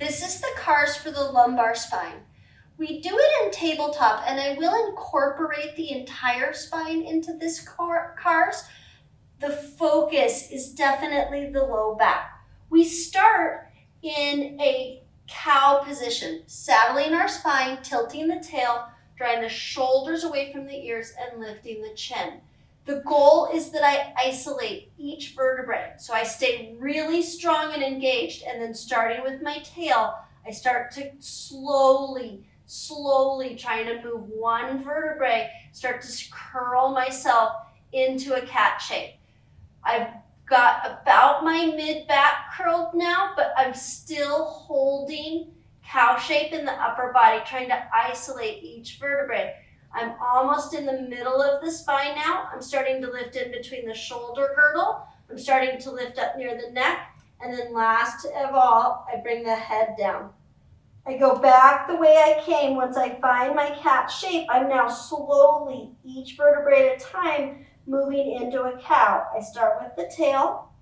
This is the cars for the lumbar spine. We do it in tabletop, and I will incorporate the entire spine into this cars. The focus is definitely the low back. We start in a cow position, saddling our spine, tilting the tail, drawing the shoulders away from the ears, and lifting the chin. The goal is that I isolate each vertebrae. So I stay really strong and engaged, and then starting with my tail, I start to slowly trying to move one vertebrae, start to curl myself into a cat shape. I've got about my mid-back curled now, but I'm still holding cow shape in the upper body, trying to isolate each vertebrae. I'm almost in the middle of the spine now. I'm starting to lift in between the shoulder girdle. I'm starting to lift up near the neck. And then last of all, I bring the head down. I go back the way I came. Once I find my cat shape, I'm now slowly, each vertebrae at a time, moving into a cow. I start with the tail,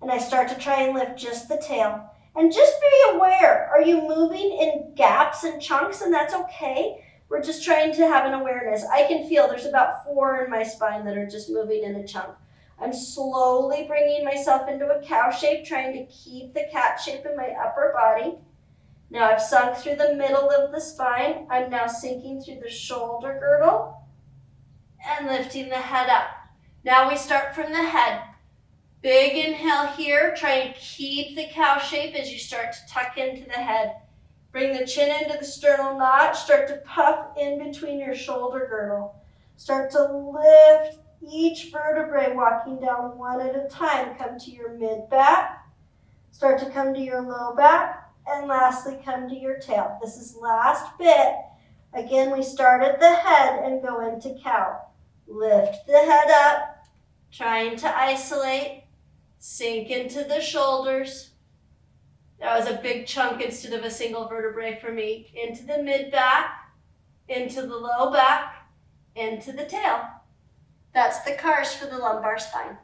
and I start to try and lift just the tail. And just be aware, are you moving in gaps and chunks? And that's okay. We're just trying to have an awareness. I can feel there's about 4 in my spine that are just moving in a chunk. I'm slowly bringing myself into a cow shape, trying to keep the cat shape in my upper body. Now I've sunk through the middle of the spine. I'm now sinking through the shoulder girdle and lifting the head up. Now we start from the head. Big inhale here. Try and keep the cow shape as you start to tuck into the head. Bring the chin into the sternal notch. Start to puff in between your shoulder girdle. Start to lift each vertebrae, walking down one at a time. Come to your mid-back. Start to come to your low back. And lastly, come to your tail. This is last bit. Again, we start at the head and go into cow. Lift the head up, trying to isolate. Sink into the shoulders. That was a big chunk instead of a single vertebrae for me. Into the mid-back, into the low back, into the tail. That's the cars for the lumbar spine.